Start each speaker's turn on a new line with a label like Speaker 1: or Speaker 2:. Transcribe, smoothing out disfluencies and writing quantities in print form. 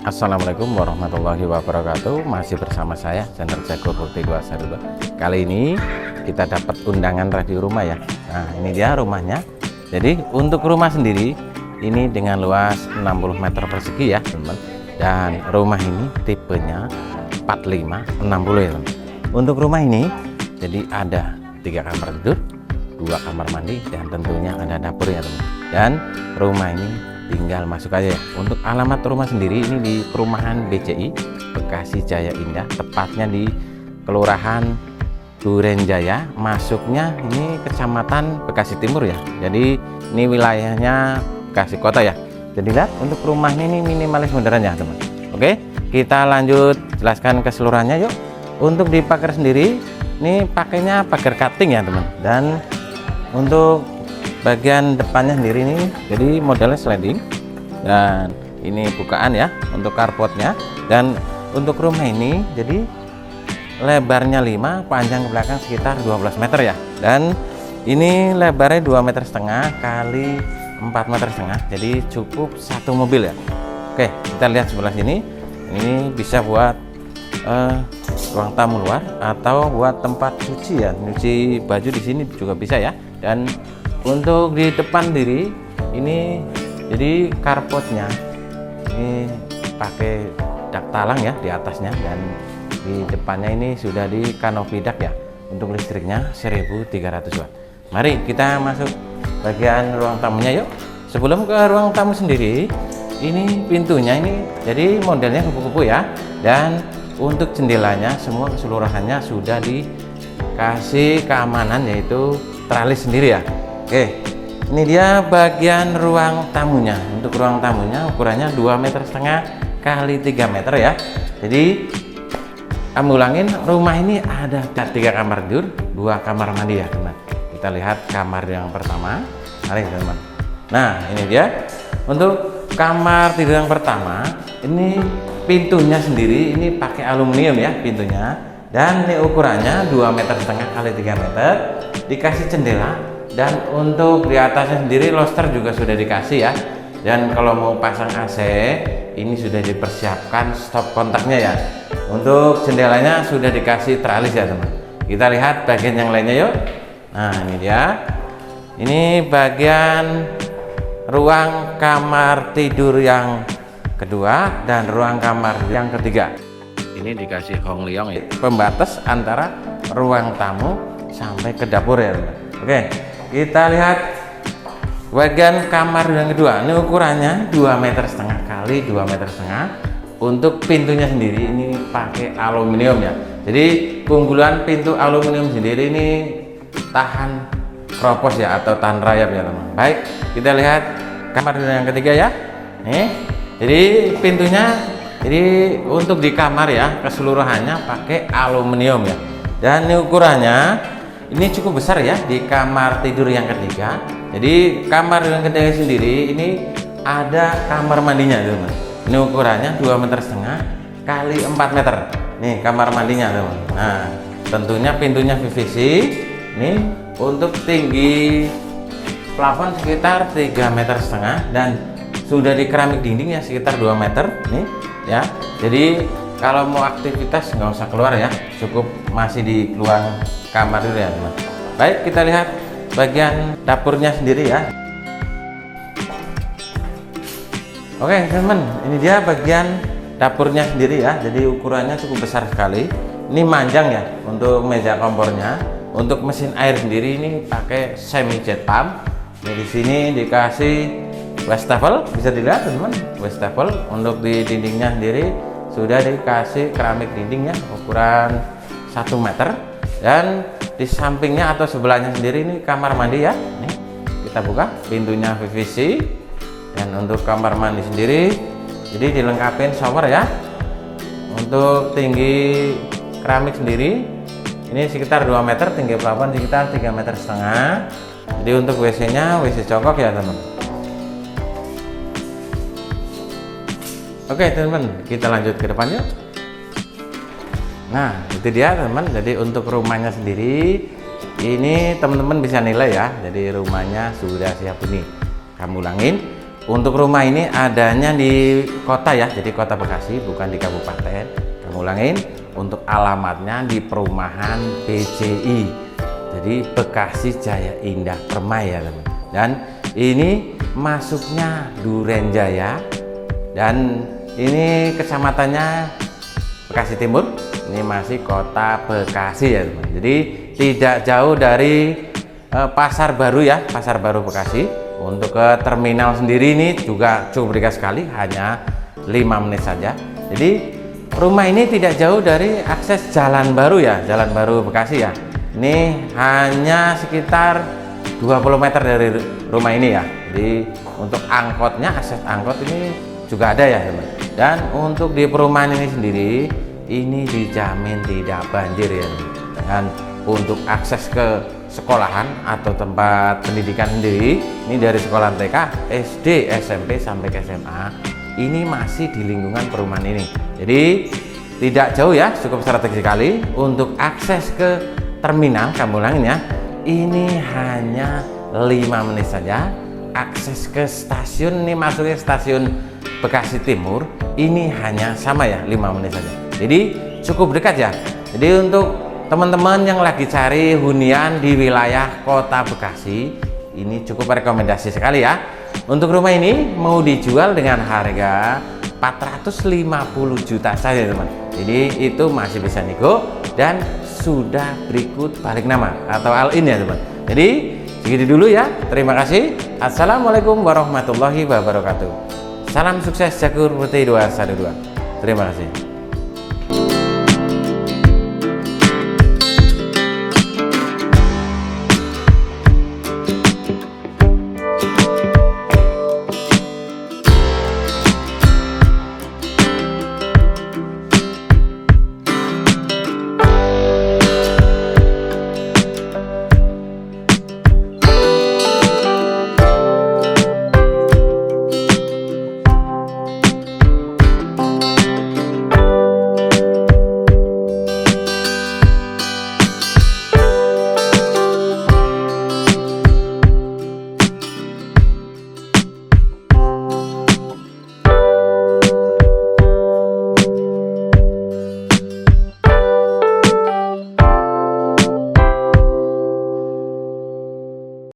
Speaker 1: Assalamualaikum warahmatullahi wabarakatuh. Masih bersama saya channel Jago Bukti 212. Kali ini kita dapat undangan radio rumah ya. Nah, ini dia rumahnya. Jadi untuk rumah sendiri ini dengan luas 60 meter persegi ya teman. Dan rumah ini tipenya 45 60 ya teman. Untuk rumah ini jadi ada 3 kamar tidur, 2 kamar mandi, dan tentunya ada dapur ya teman. Dan rumah ini tinggal masuk aja ya. Untuk alamat rumah sendiri ini di perumahan BCI Bekasi Jaya Indah, tepatnya di Kelurahan Durenjaya, masuknya ini Kecamatan Bekasi Timur ya. Jadi ini wilayahnya Bekasi Kota ya. Jadi lihat untuk rumahnya ini minimalis modern ya teman. Oke, kita lanjut jelaskan keseluruhannya yuk. Untuk di pagar sendiri ini pakainya pagar cutting ya teman. Dan untuk bagian depannya sendiri ini jadi modelnya sliding, dan ini bukaan ya untuk carportnya. Dan untuk rumah ini jadi lebarnya 5, panjang ke belakang sekitar 12 meter ya. Dan ini lebarnya 2,5 meter kali 4,5 meter, jadi cukup satu mobil ya. Oke, kita lihat sebelah sini. Ini bisa buat ruang tamu luar atau buat tempat cuci ya, nyuci baju di sini juga bisa ya. Dan untuk di depan diri ini jadi carportnya ini pakai dak talang ya di atasnya, dan di depannya ini sudah di kanopi dak ya. Untuk listriknya 1300 watt. Mari kita masuk bagian ruang tamunya yuk. Sebelum ke ruang tamu sendiri, ini pintunya ini jadi modelnya kupu-kupu ya. Dan untuk jendelanya semua keseluruhannya sudah dikasih keamanan yaitu tralis sendiri ya. Oke, ini dia bagian ruang tamunya. Untuk ruang tamunya ukurannya 2,5 meter kali 3 meter ya. Jadi kami ulangin, rumah ini ada 3 kamar tidur, 2 kamar mandi ya teman. Kita lihat kamar yang pertama. Mari teman. Nah, ini dia. Untuk kamar tidur yang pertama, ini pintunya sendiri ini pakai aluminium ya pintunya. Dan ini ukurannya 2,5 meter kali 3 meter, dikasih jendela. Dan untuk di atasnya sendiri loster juga sudah dikasih ya. Dan kalau mau pasang AC ini sudah dipersiapkan stop kontaknya ya. Untuk jendelanya sudah dikasih tralis ya teman. Kita lihat bagian yang lainnya yuk. Nah, ini dia. Ini bagian ruang kamar tidur yang kedua dan ruang kamar yang ketiga. Ini dikasih Hong Leong ya, pembatas antara ruang tamu sampai ke dapur ya teman. Oke, kita lihat bagian kamar yang kedua. Ini ukurannya 2,5 meter kali 2,5 meter. Untuk pintunya sendiri ini pakai aluminium ya. Jadi keunggulan pintu aluminium sendiri ini tahan keropos ya, atau tahan rayap ya teman. Baik, kita lihat kamar yang ketiga ya. Nih, jadi pintunya jadi untuk di kamar ya keseluruhannya pakai aluminium ya. Dan ini ukurannya ini cukup besar ya di kamar tidur yang ketiga. Jadi kamar yang ketiga sendiri ini ada kamar mandinya teman. Ini ukurannya 2,5 meter kali 4 meter. Nih kamar mandinya teman. Nah, tentunya pintunya PVC. Ini untuk tinggi plafon sekitar 3,5 meter dan sudah di keramik dinding ya sekitar 2 meter nih ya. Jadi kalau mau aktivitas nggak usah keluar ya, cukup masih di ruang kamar dulu ya teman. Baik, kita lihat bagian dapurnya sendiri ya. Oke teman, ini dia bagian dapurnya sendiri ya. Jadi ukurannya cukup besar sekali. Ini manjang ya untuk meja kompornya. Untuk mesin air sendiri ini pakai semi jet pump. Ini di sini dikasih wastafel, bisa dilihat teman, wastafel. Untuk di dindingnya sendiri sudah dikasih keramik dinding ya, ukuran 1 meter. Dan di sampingnya atau sebelahnya sendiri ini kamar mandi ya. Nih, kita buka pintunya PVC. Dan untuk kamar mandi sendiri jadi dilengkapi shower ya. Untuk tinggi keramik sendiri ini sekitar 2 meter, tinggi plafon sekitar 3,5 meter. Jadi untuk WC nya WC cokok ya teman. Oke teman, kita lanjut ke depan yuk. Nah, itu dia teman. Jadi untuk rumahnya sendiri ini teman-teman bisa nilai ya. Jadi rumahnya sudah siap huni. Kamu ulangin, Untuk rumah ini adanya di kota ya, jadi kota Bekasi, bukan di kabupaten. Kamu ulangin, untuk alamatnya di perumahan BCI, jadi Bekasi Jaya Indah Permai ya teman. Dan ini masuknya Duren Jaya, dan ini kecamatannya Bekasi Timur. Ini masih kota Bekasi ya teman. Jadi tidak jauh dari Pasar Baru ya, Pasar Baru Bekasi. Untuk ke terminal sendiri ini juga cukup dekat sekali, hanya 5 menit saja. Jadi rumah ini tidak jauh dari akses Jalan Baru ya, Jalan Baru Bekasi ya. Ini hanya sekitar 20 meter dari rumah ini ya. Jadi untuk angkotnya, akses angkot ini juga ada ya teman. Dan untuk di perumahan ini sendiri, ini dijamin tidak banjir ya teman. Dan untuk akses ke sekolahan atau tempat pendidikan sendiri, ini dari sekolah TK, SD, SMP sampai ke SMA, ini masih di lingkungan perumahan ini. Jadi tidak jauh ya, cukup strategis sekali. Untuk akses ke terminal, kamu ulangin ya, ini hanya 5 menit saja. Akses ke stasiun, ini masuknya stasiun Bekasi Timur, ini hanya sama ya, 5 menit saja. Jadi cukup dekat ya. Jadi untuk teman-teman yang lagi cari hunian di wilayah kota Bekasi, ini cukup rekomendasi sekali ya. Untuk rumah ini mau dijual dengan harga 450 juta saja teman. Jadi itu masih bisa nego dan sudah berikut balik nama atau all-in ya teman. Jadi segitu dulu ya. Terima kasih. Assalamualaikum warahmatullahi wabarakatuh. Salam sukses Jagur Putih 212. Terima kasih.